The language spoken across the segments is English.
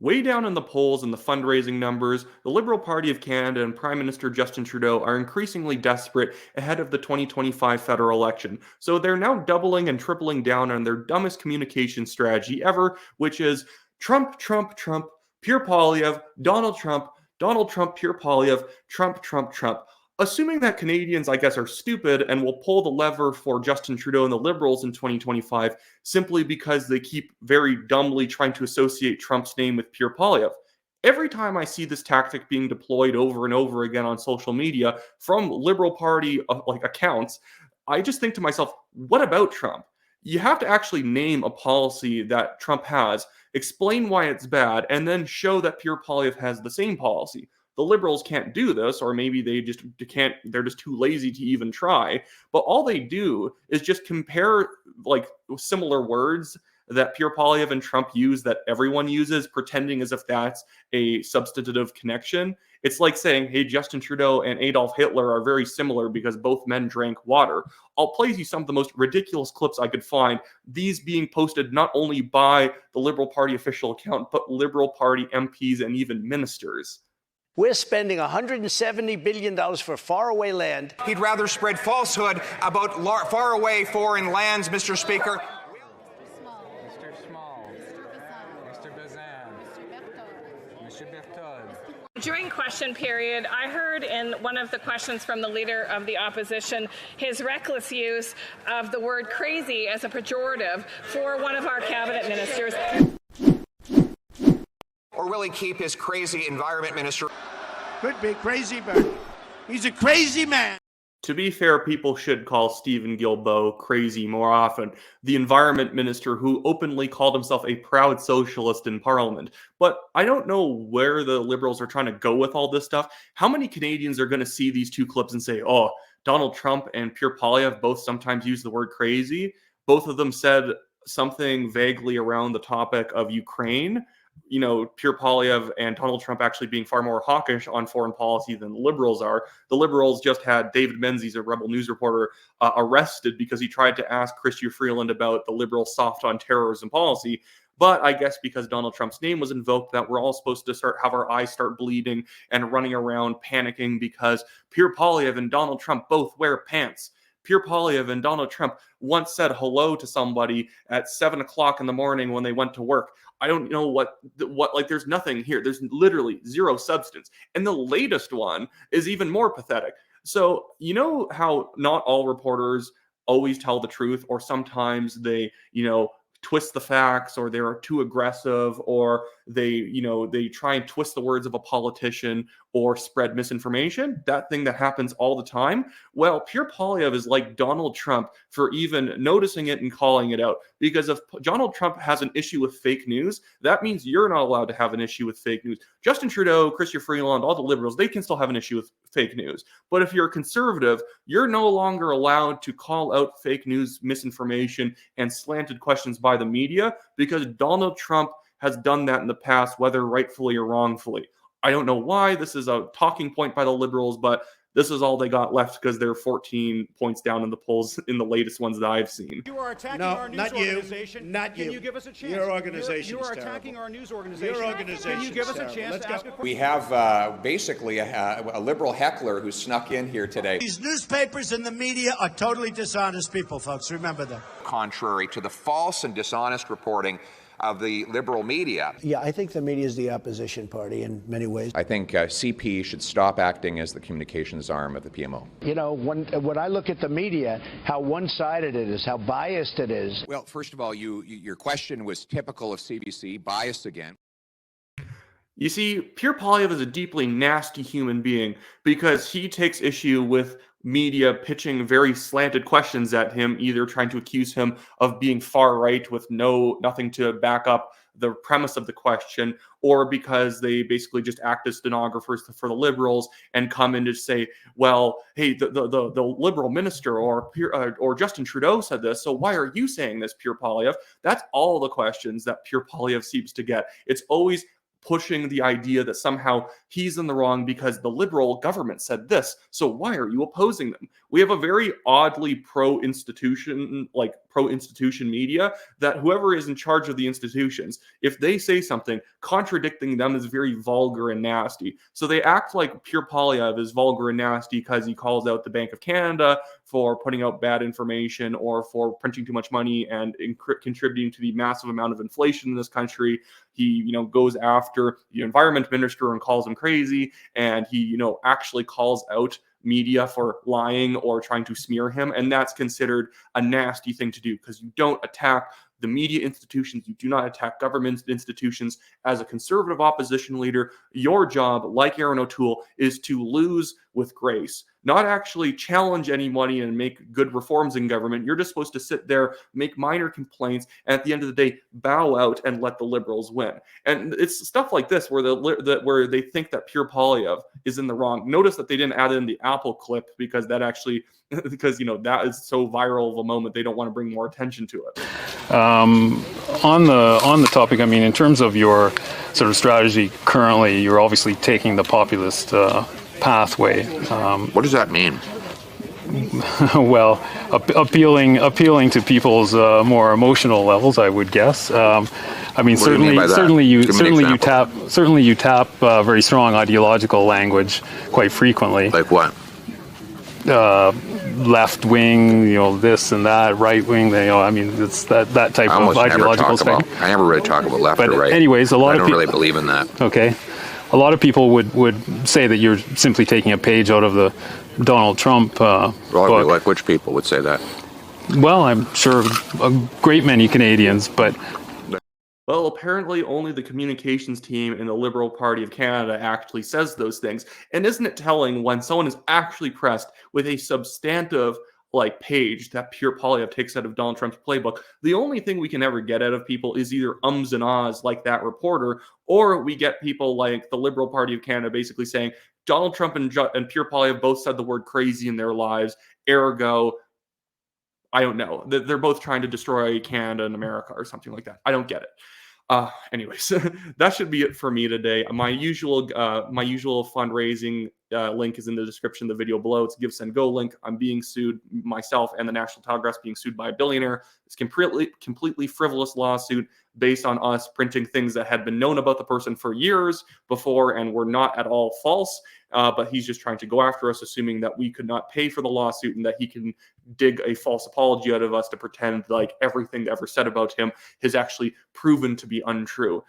Way down in the polls and the fundraising numbers, the Liberal Party of Canada and Prime Minister Justin Trudeau are increasingly desperate ahead of the 2025 federal election. So they're now doubling and tripling down on their dumbest communication strategy ever, which is Trump, Trump, Trump, Pierre Poilievre, Donald Trump, Pierre Poilievre, Trump, Trump, Trump. Assuming that Canadians, I guess, are stupid and will pull the lever for Justin Trudeau and the Liberals in 2025 simply because they keep very dumbly trying to associate Trump's name with Pierre Poilievre. Every time I see this tactic being deployed over and over again on social media from Liberal Party accounts, I just think to myself, what about Trump? You have to actually name a policy that Trump has, explain why it's bad, and then show that Pierre Poilievre has the same policy. The Liberals can't do this, or maybe they just can't, they're just too lazy to even try. But all they do is just compare similar words that Pierre Poilievre and Trump use that everyone uses, pretending as if that's a substantive connection. It's like saying, hey, Justin Trudeau and Adolf Hitler are very similar because both men drank water. I'll play you some of the most ridiculous clips I could find, these being posted not only by the Liberal Party official account, but Liberal Party MPs and even ministers. We're spending $170 billion for faraway land. He'd rather spread falsehood about faraway foreign lands, Mr. Speaker. Mr. Small. Mr. Bazan. Mr. Berthold. During question period, I heard in one of the questions from the Leader of the Opposition his reckless use of the word crazy as a pejorative for one of our cabinet ministers. Or will he keep his crazy environment minister? Could be crazy, but he's a crazy man. To be fair, people should call Stephen Guilbeault crazy more often, the environment minister who openly called himself a proud socialist in Parliament. But I don't know where the Liberals are trying to go with all this stuff. How many Canadians are going to see these two clips and say, oh, Donald Trump and Pierre Poilievre both sometimes use the word crazy? Both of them said something vaguely around the topic of Ukraine. You know, Pierre Poilievre and Donald Trump actually being far more hawkish on foreign policy than the Liberals are. The Liberals just had David Menzies, a Rebel News reporter, arrested because he tried to ask Chrystia Freeland about the Liberals' soft on terrorism policy. But I guess because Donald Trump's name was invoked, that we're all supposed to have our eyes start bleeding and running around panicking because Pierre Poilievre and Donald Trump both wear pants. Pierre Poilievre and Donald Trump once said hello to somebody at 7 o'clock in the morning when they went to work. I don't know what, there's nothing here. There's literally zero substance. And the latest one is even more pathetic. So, you know how not all reporters always tell the truth, or sometimes they, twist the facts, or they're too aggressive, or they try and twist the words of a politician or spread misinformation, that thing that happens all the time. Well, Pierre Poilievre is like Donald Trump for even noticing it and calling it out. Because if Donald Trump has an issue with fake news, that means you're not allowed to have an issue with fake news. Justin Trudeau, Chrystia Freeland, all the Liberals, they can still have an issue with fake news. But if you're a conservative, you're no longer allowed to call out fake news, misinformation, and slanted questions by the media, because Donald Trump has done that in the past, whether rightfully or wrongfully. I don't know why this is a talking point by the Liberals, but this is all they got left because they're 14 points down in the polls in the latest ones that I've seen. You are attacking our news organization. Not you. Can you give us a chance? Your organization You are is attacking terrible. our news organization. Your organization Can you give us a terrible. chance Let's to go. ask a question? We have basically a liberal heckler who snuck in here today. These newspapers and the media are totally dishonest people, folks. Remember that. Contrary to the false and dishonest reporting of the liberal media. Yeah, I think the media is the opposition party in many ways. I think CP should stop acting as the communications arm of the PMO. You know, when I look at the media, how one-sided it is, how biased it is. Well, first of all, your question was typical of CBC, biased again. You see, Pierre Poilievre is a deeply nasty human being because he takes issue with media pitching very slanted questions at him, either trying to accuse him of being far right with nothing to back up the premise of the question, or because they basically just act as stenographers for the Liberals and come in to say, well, hey, the Liberal minister or Justin Trudeau said this, so why are you saying this, Pierre Poilievre? That's all the questions that Pierre Poilievre seems to get. It's always pushing the idea that somehow he's in the wrong because the Liberal government said this, so why are you opposing them? We have a very oddly pro-institution media that whoever is in charge of the institutions, if they say something, contradicting them is very vulgar and nasty. So they act like Pierre Poilievre is vulgar and nasty because he calls out the Bank of Canada for putting out bad information or for printing too much money and contributing to the massive amount of inflation in this country. He, goes after the environment minister and calls him crazy, and he, actually calls out media for lying or trying to smear him, and that's considered a nasty thing to do because you don't attack the media institutions, you do not attack government institutions. As a conservative opposition leader, your job, like Aaron O'Toole, is to lose with grace, not actually challenge anybody and make good reforms in government. You're just supposed to sit there, make minor complaints, and at the end of the day, bow out and let the Liberals win. And it's stuff like this where where they think that Pierre Poilievre is in the wrong. Notice that they didn't add in the Apple clip because that actually, that is so viral of a moment, they don't want to bring more attention to it. On the topic, I mean, in terms of your sort of strategy currently, you're obviously taking the populist pathway. What does that mean? Well, appealing to people's more emotional levels, I would guess. I mean, certainly you tap very strong ideological language quite frequently. Like what? Left wing, this and that, right wing. I mean, it's that type of ideological thing. I never really talk about left or right. Anyways, I don't really believe in that. Okay, a lot of people would say that you're simply taking a page out of the Donald Trump book. Like which people would say that? Well, I'm sure a great many Canadians, but. Well, apparently only the communications team in the Liberal Party of Canada actually says those things. And isn't it telling when someone is actually pressed with a substantive page that Pierre Poilievre takes out of Donald Trump's playbook? The only thing we can ever get out of people is either ums and ahs like that reporter, or we get people like the Liberal Party of Canada basically saying Donald Trump and Pierre Poilievre both said the word crazy in their lives, ergo, I don't know. They're both trying to destroy Canada and America or something like that. I don't get it. Anyways, that should be it for me today. My usual fundraising link is in the description of the video below. It's a Give, Send, Go link. I'm being sued, myself and the National Telegraph being sued by a billionaire. It's completely frivolous lawsuit based on us printing things that had been known about the person for years before and were not at all false. But he's just trying to go after us, assuming that we could not pay for the lawsuit and that he can dig a false apology out of us to pretend like everything ever said about him has actually proven to be untrue.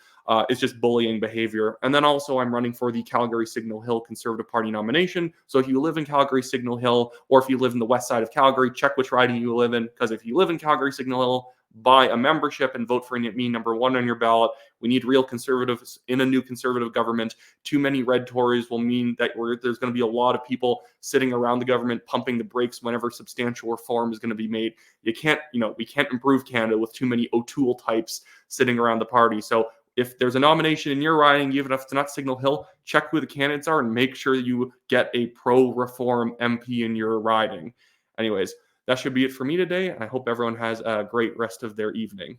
It's just bullying behavior. And then also I'm running for the Calgary Signal Hill Conservative Party nomination. So if you live in Calgary Signal Hill, or if you live in the west side of Calgary, check which riding you live in, because if you live in Calgary Signal Hill, buy a membership and vote for me number 1 on your ballot. We need real conservatives in a new conservative government. Too many red Tories will mean that there's going to be a lot of people sitting around the government pumping the brakes whenever substantial reform is going to be made. We can't improve Canada with too many O'Toole types sitting around the party. So if there's a nomination in your riding, even if it's not Signal Hill, check who the candidates are and make sure you get a pro-reform MP in your riding. Anyways, that should be it for me today. I hope everyone has a great rest of their evening.